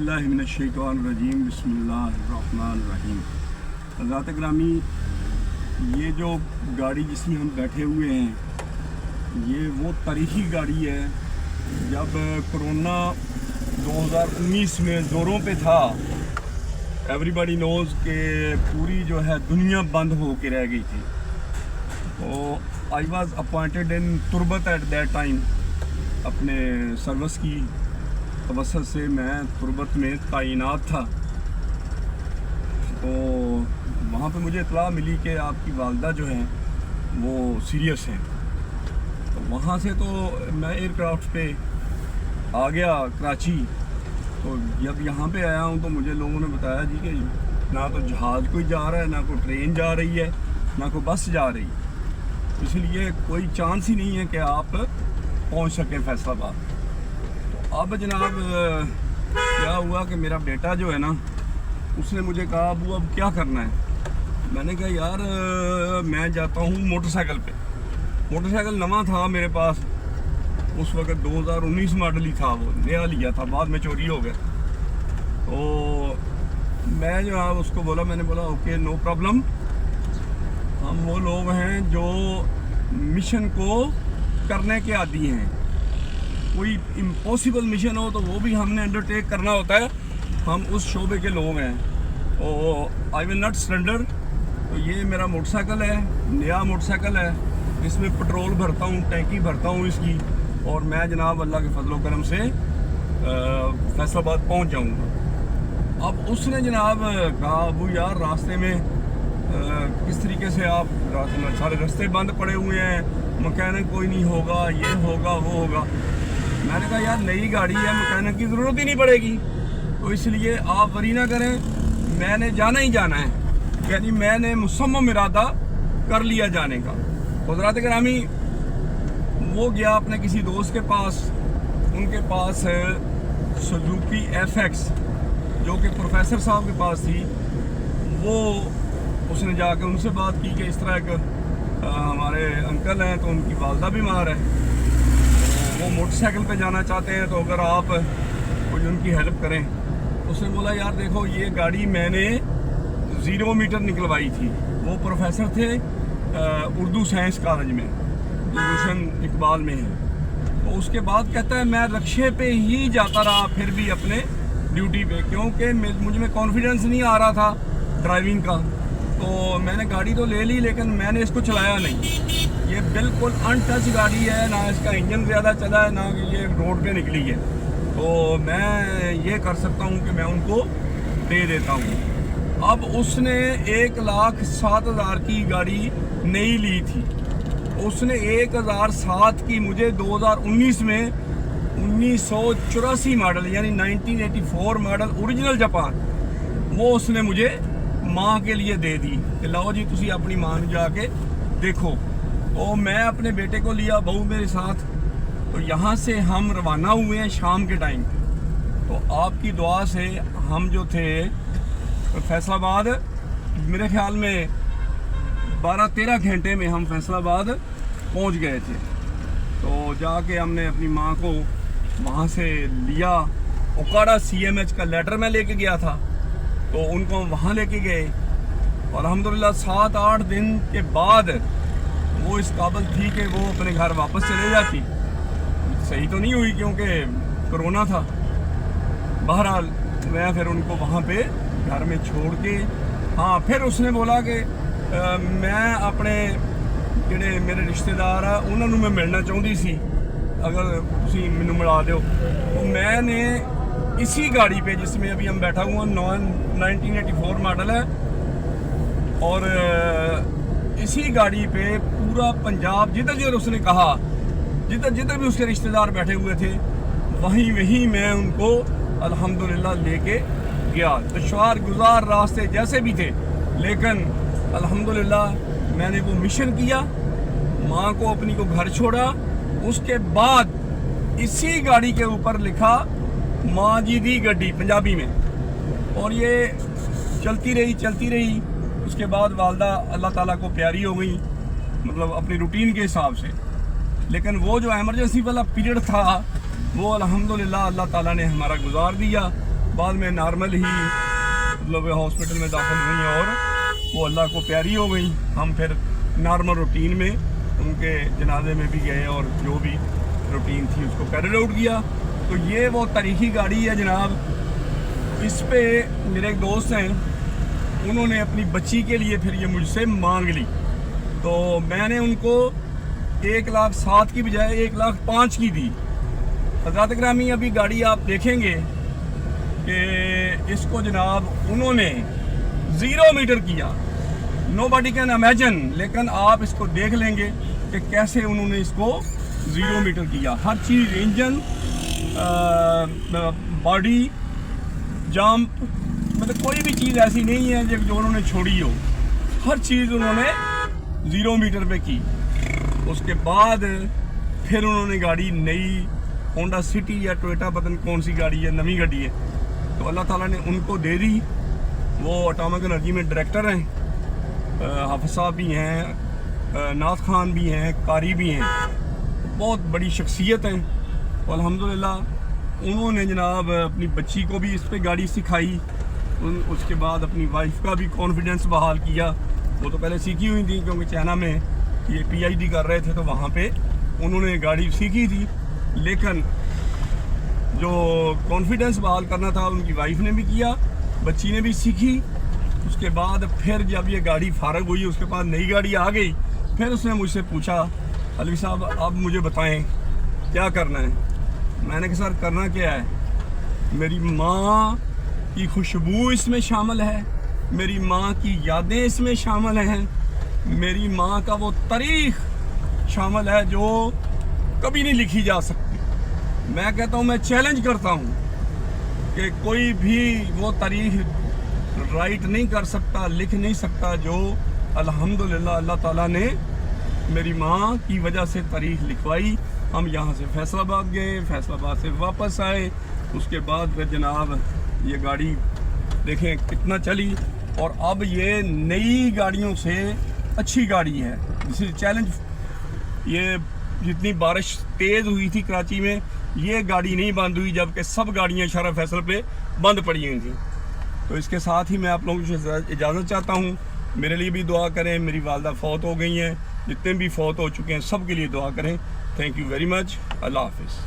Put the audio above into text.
बिल्लाहि मिनश्शैतानिर्रजीम बिस्मिल्लाहिर्रहमानिर्रहीम। हज़रात ग्रामी, ये जो गाड़ी जिसमें हम बैठे हुए हैं ये वो तारीख़ी गाड़ी है। जब कोरोना 2019 में ज़ोरों पे था, एवरीबॉडी नोज़ कि पूरी जो है दुनिया बंद हो के रह गई थी। तो I was appointed in Turbat at that time. अपने सर्विस की तवज्जो से मैं तुरबत में तैनात था। तो वहाँ पे मुझे इत्तला मिली कि आपकी वालदा जो है वो सीरियस है। तो वहाँ से तो मैं एयरक्राफ्ट पे आ गया कराची। तो जब यहाँ पे आया हूँ तो मुझे लोगों ने बताया जी कि ना तो जहाज़ कोई जा रहा है, ना कोई ट्रेन जा रही है, ना कोई बस जा रही है, इसलिए कोई चांस ही नहीं है कि आप पहुँच सकें फैसलाबाद। तो अब जनाब क्या हुआ कि मेरा बेटा जो है ना, उसने मुझे कहा अबू अब क्या करना है। मैंने कहा यार मैं जाता हूँ मोटरसाइकिल पे। मोटरसाइकिल नवा था मेरे पास, उस वक्त 2019 मॉडल ही था, वो नया लिया था, बाद में चोरी हो गया। तो मैं जो है उसको बोला, मैंने बोला ओके नो प्रॉब्लम, हम वो लोग हैं जो मिशन को करने के आदी हैं। कोई इम्पॉसिबल मिशन हो तो वो भी हमने अंडरटेक करना होता है, हम उस शोबे के लोग हैं। तो आई विल नॉट सरेंडर। तो ये मेरा मोटरसाइकिल है, नया मोटरसाइकिल है, इसमें पेट्रोल भरता हूँ, टैंकी भरता हूँ इसकी, और मैं जनाब अल्लाह के फजलो करम से फैसलाबाद पहुँच जाऊँगा। अब उसने जनाब कहा अबू यार रास्ते में किस तरीके से आप सारे रास्ते बंद पड़े हुए हैं, मैकेनिक कोई नहीं होगा, ये होगा वो होगा। मैंने कहा यार नई गाड़ी है, मैकेनिक की ज़रूरत ही नहीं पड़ेगी, तो इसलिए आप वरी ना करें, मैंने जाना ही जाना है। यानी मैंने मुसम्मम इरादा कर लिया जाने का। हज़रात ग्रामी, वो गया अपने किसी दोस्त के पास, उनके पास सुजुकी FX जो कि प्रोफेसर साहब के पास थी। वो उसने जाके उनसे बात की कि इस तरह एक हमारे अंकल हैं, तो उनकी वालदा बीमार है, वो मोटरसाइकिल पे जाना चाहते हैं, तो अगर आप कोई उनकी हेल्प करें। उसने बोला यार देखो ये गाड़ी मैंने 0 मीटर निकलवाई थी। वो प्रोफेसर थे उर्दू साइंस कॉलेज में, गुलशन इकबाल में है। तो उसके बाद कहता है मैं रक्शे पे ही जाता रहा फिर भी अपने ड्यूटी पे, क्योंकि मुझ में कॉन्फिडेंस नहीं आ रहा था ड्राइविंग का। तो मैंने गाड़ी तो ले ली, लेकिन मैंने इसको चलाया नहीं। ये बिल्कुल अनटच गाड़ी है, ना इसका इंजन ज़्यादा चला है, ना ये रोड पे निकली है। तो मैं ये कर सकता हूँ कि मैं उनको दे देता हूँ। अब उसने 1,07,000 की गाड़ी नई ली थी, उसने 1,007 की मुझे 2019 में 1984 मॉडल यानी 1984 मॉडल ओरिजिनल जापान, वो उसने मुझे माँ के लिए दे दी कि लाओ जी तुसी अपनी माँ ने जाके देखो। तो मैं अपने बेटे को लिया, बहू मेरे साथ। तो यहाँ से हम रवाना हुए हैं शाम के टाइम। तो आपकी दुआ से हम जो थे फैसलाबाद, मेरे ख्याल में 12-13 घंटे में हम फैसलाबाद पहुँच गए थे। तो जाके हमने अपनी माँ को वहाँ से लिया। ओकाड़ा CMH का लेटर मैं लेके गया था, तो उनको वहाँ लेके गए, और अल्हम्दुलिल्लाह 7-8 दिन के बाद वो इस काबिल थी कि वो अपने घर वापस चले जाती। सही तो नहीं हुई क्योंकि कोरोना था। बहरहाल मैं फिर उनको वहाँ पे घर में छोड़ के, हाँ फिर उसने बोला कि मैं अपने ਜਿਹੜੇ मेरे रिश्तेदार आ उन्होंने मैं मिलना चाहती सी, अगर तुसी मैनू मिला दो। तो मैंने इसी गाड़ी पे जिसमें अभी हम बैठा हुआ 1984 मॉडल है, और इसी गाड़ी पे पूरा पंजाब जिधर जिधर उसने कहा, जिधर जिधर भी उसके रिश्तेदार बैठे हुए थे, वहीं मैं उनको अल्हम्दुलिल्लाह लेके गया। दुश्वार गुजार रास्ते जैसे भी थे, लेकिन अल्हम्दुलिल्लाह मैंने वो मिशन किया, माँ को अपनी को घर छोड़ा। उसके बाद इसी गाड़ी के ऊपर लिखा माँ जी दी गड्डी पंजाबी में, और ये चलती रही। उसके बाद वालदा अल्लाह ताला को प्यारी हो गई, मतलब अपनी रूटीन के हिसाब से। लेकिन वो जो एमरजेंसी वाला पीरियड था वो अल्हम्दुलिल्लाह अल्लाह ताला ने हमारा गुजार दिया। بعد میں نارمل ہی مطلب ہاسپٹل میں داخل ہوئی اور وہ اللہ کو پیاری ہو گئی. ہم پھر نارمل روٹین میں ان کے جنازے میں بھی گئے اور جو بھی روٹین تھی اس کو کیری آؤٹ کیا. تو یہ وہ تاریخی گاڑی ہے جناب. اس پہ میرے ایک دوست ہیں, انہوں نے اپنی بچی کے لیے پھر یہ مجھ سے مانگ لی. تو میں نے ان کو 1,07,000 کی بجائے 1,05,000 کی دی. حضرات گرامی, ابھی گاڑی آپ دیکھیں گے کہ اس کو جناب انہوں نے 0 میٹر کیا. نو باڈی کین امیجن, لیکن آپ اس کو دیکھ لیں گے کہ کیسے انہوں نے اس کو 0 میٹر کیا. ہر چیز, انجن, باڈی, جمپ, مطلب کوئی بھی چیز ایسی نہیں ہے جو انہوں نے چھوڑی ہو. ہر چیز انہوں نے 0 میٹر پہ کی. اس کے بعد پھر انہوں نے گاڑی نئی ہونڈا سٹی یا ٹویوٹا, پتہ نہیں کون سی گاڑی ہے, نئی گاڑی ہے, تو اللہ تعالیٰ نے ان کو دے دی. وہ اٹامک انرجی میں ڈائریکٹر ہیں, حافظ صاحب بھی ہیں, ناز خان بھی ہیں, قاری بھی ہیں, بہت بڑی شخصیت ہیں. الحمدللہ انہوں نے جناب اپنی بچی کو بھی اس پہ گاڑی سکھائی. اس کے بعد اپنی وائف کا بھی کانفیڈنس بحال کیا. وہ تو پہلے سیکھی ہوئی تھی کیونکہ چائنا میں یہ PhD کر رہے تھے, تو وہاں پہ انہوں نے گاڑی سیکھی تھی. لیکن جو کانفیڈنس بحال کرنا تھا ان کی وائف نے بھی کیا, بچی نے بھی سیکھی. اس کے بعد پھر جب یہ گاڑی فارغ ہوئی, اس کے بعد نئی گاڑی آ گئی, پھر اس نے مجھ سے پوچھا, علوی صاحب اب مجھے بتائیں کیا کرنا ہے. میں نے کہا سر کرنا کیا ہے, میری ماں کی خوشبو اس میں شامل ہے, میری ماں کی یادیں اس میں شامل ہیں, میری ماں کا وہ تاریخ شامل ہے جو کبھی نہیں لکھی جا سکتی. میں کہتا ہوں, میں چیلنج کرتا ہوں کہ کوئی بھی وہ تاریخ رائٹ نہیں کر سکتا, لکھ نہیں سکتا جو الحمدللہ اللہ تعالیٰ نے میری ماں کی وجہ سے تاریخ لکھوائی. ہم یہاں سے فیصل آباد گئے, فیصل آباد سے واپس آئے. اس کے بعد پھر جناب یہ گاڑی دیکھیں کتنا چلی, اور اب یہ نئی گاڑیوں سے اچھی گاڑی ہے. دس از چیلنج. یہ جتنی بارش تیز ہوئی تھی کراچی میں, یہ گاڑی نہیں بند ہوئی, جبکہ سب گاڑیاں شارع فیصل پہ بند پڑی ہوئی تھیں. تو اس کے ساتھ ہی میں آپ لوگوں سے اجازت چاہتا ہوں. میرے لیے بھی دعا کریں. میری والدہ فوت ہو گئی ہیں, جتنے بھی فوت ہو چکے ہیں سب کے لیے دعا کریں. Thank you very much. اللہ حافظ.